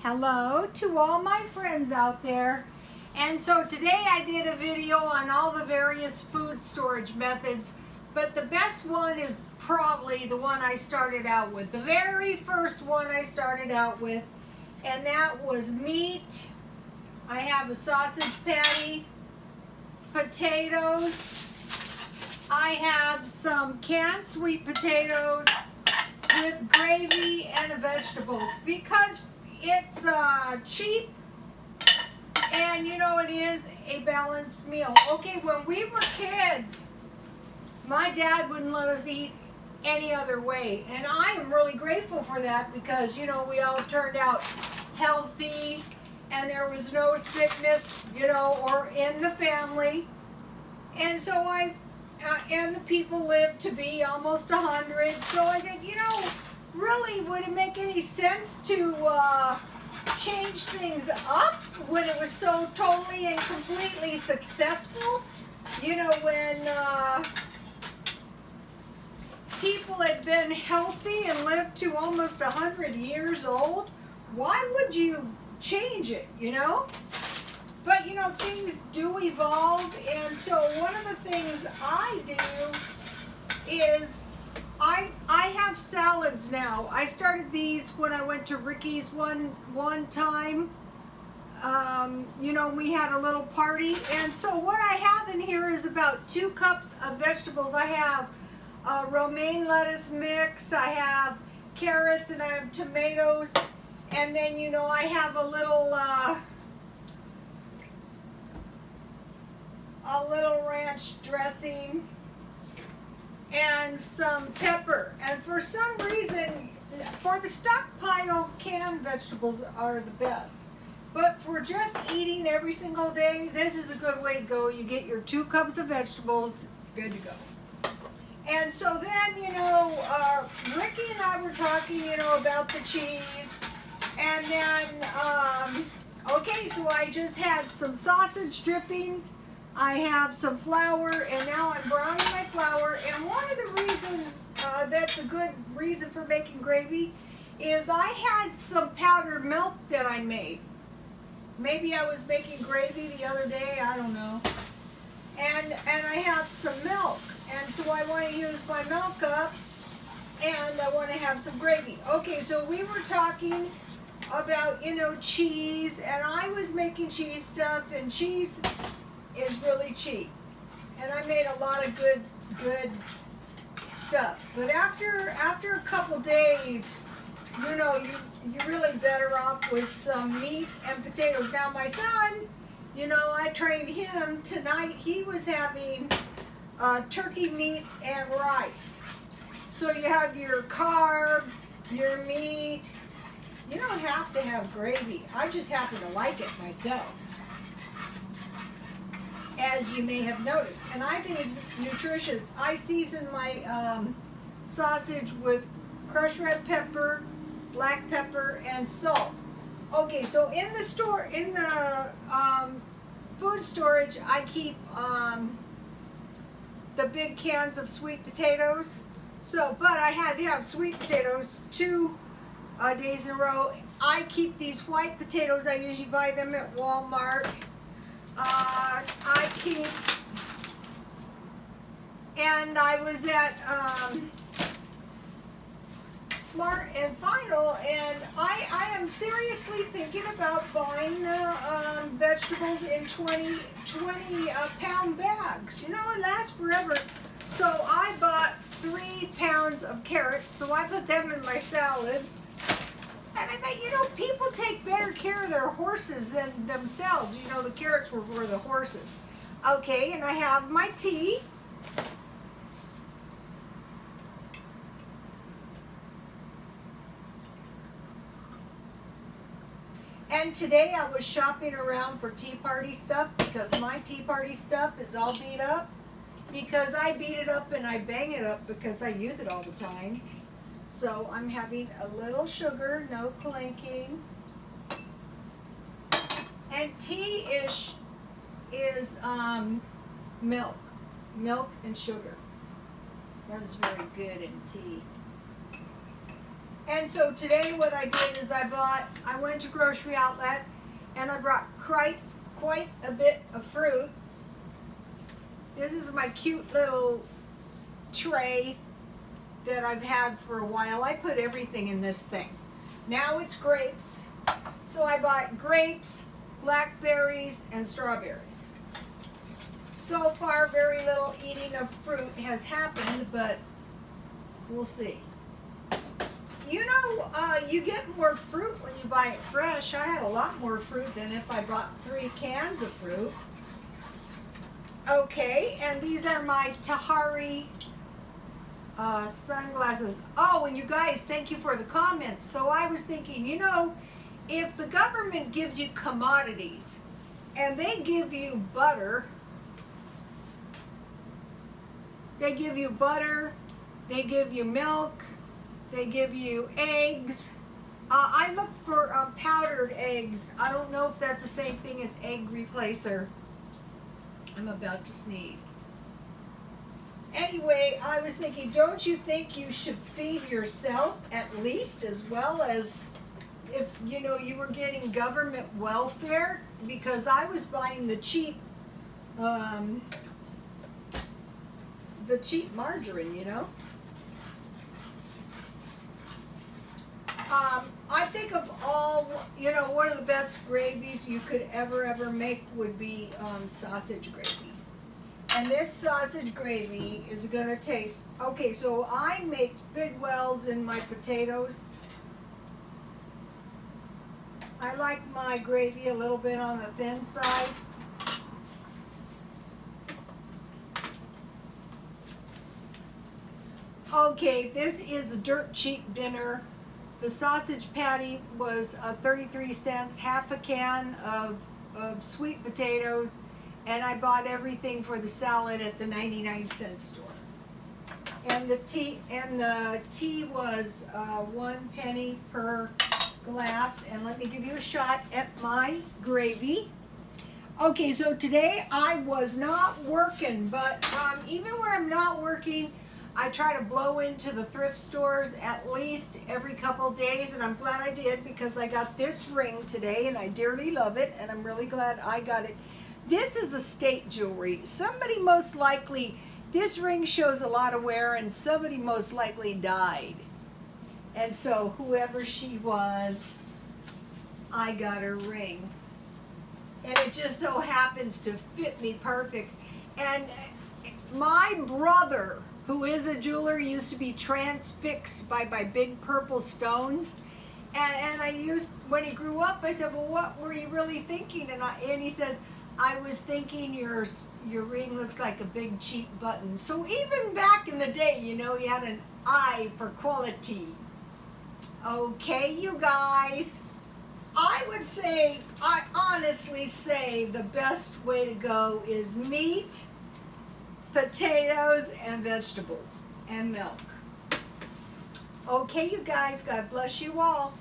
Hello to all my friends out there. And so today I did a video on all the various food storage methods, but the best one is probably the one I started out with. The very first one I started out with, and that was meat. I have a sausage patty, potatoes. I have some canned sweet potatoes with gravy and a vegetable because it's cheap and you know it is a balanced meal. Okay, when we were kids, my dad wouldn't let us eat any other way, and I am really grateful for that because you know we all turned out healthy and there was no sickness, you know, or in the family. And so and the people lived to be almost 100. So I said, you know, really, would it make any sense to change things up when it was so totally and completely successful? You know, when people had been healthy and lived to almost 100 years old, why would you change it, you know? But you know, things do evolve, and so one of the things I do is I have salads now. I started these when I went to Ricky's one time. You know, we had a little party, and so what I have in here is about 2 cups of vegetables. I have romaine lettuce mix, I have carrots, and I have tomatoes, and then you know I have a little ranch dressing and some pepper. And for some reason, for the stockpile, canned vegetables are the best. But for just eating every single day, this is a good way to go. You get your 2 cups of vegetables, good to go. And so then, you know, Ricky and I were talking, you know, about the cheese. And then, okay, so I just had some sausage drippings. I have some flour, and now I'm browning my flour. And one of the reasons that's a good reason for making gravy is I had some powdered milk that I made. Maybe I was making gravy the other day, I don't know. And I have some milk, and so I want to use my milk up, and I want to have some gravy. Okay, so we were talking about, you know, cheese, and I was making cheese stuff, and cheese is really cheap, and I made a lot of good stuff. But after a couple days, you know, you're really better off with some meat and potatoes. Now my son, you know, I trained him tonight. He was having turkey meat and rice. So you have your carb, your meat. You don't have to have gravy. I just happen to like it myself, as you may have noticed, and I think it's nutritious. I season my sausage with crushed red pepper, black pepper, and salt. Okay, so in the food storage, I keep the big cans of sweet potatoes. So, but I had to have sweet potatoes 2 days in a row. I keep these white potatoes. I usually buy them at Walmart. I keep, and I was at Smart and Final, and I am seriously thinking about buying vegetables in 20 pound bags. You know, it lasts forever. So I bought 3 pounds of carrots, so I put them in my salads. And I thought, you know, people take better care of their horses than themselves. You know, the carrots were for the horses. Okay, and I have my tea. And today I was shopping around for tea party stuff because my tea party stuff is all beat up. Because I beat it up and I bang it up because I use it all the time. So I'm having a little sugar, no clinking. And tea is milk and sugar. That is very good in tea. And so today what I did is I went to grocery outlet and I brought quite a bit of fruit. This is my cute little tray that I've had for a while. I put everything in this thing. Now it's grapes. So I bought grapes, blackberries, and strawberries. So far, very little eating of fruit has happened, but we'll see. You know, you get more fruit when you buy it fresh. I had a lot more fruit than if I bought 3 cans of fruit. Okay, and these are my Tahari sunglasses. Oh, and you guys, thank you for the comments. So I was thinking, you know, if the government gives you commodities and they give you butter, they give you milk, they give you eggs. I looked for powdered eggs. I don't know if that's the same thing as egg replacer. I'm about to sneeze. Anyway, I was thinking, don't you think you should feed yourself at least as well as if, you know, you were getting government welfare? Because I was buying the cheap margarine, you know. I think of all, you know, one of the best gravies you could ever make would be sausage gravy. And this sausage gravy is gonna taste, okay, so I make big wells in my potatoes. I like my gravy a little bit on the thin side. Okay, this is a dirt cheap dinner. The sausage patty was 33 cents, half a can of sweet potatoes, and I bought everything for the salad at the 99-cent store. And the tea was 1 penny per glass. And let me give you a shot at my gravy. Okay, so today I was not working, but even when I'm not working, I try to blow into the thrift stores at least every couple days, and I'm glad I did because I got this ring today and I dearly love it, and I'm really glad I got it. This is estate jewelry. Somebody most likely, this ring shows a lot of wear, and somebody most likely died. And so whoever she was, I got her ring. And it just so happens to fit me perfect. And my brother, who is a jeweler, used to be transfixed by big purple stones. And I used, when he grew up, I said, well, what were you really thinking? And he said, I was thinking your ring looks like a big cheap button. So even back in the day, you know, he had an eye for quality. Okay, you guys, I would say, I honestly say the best way to go is meat, potatoes, and vegetables, and milk. Okay, you guys, God bless you all.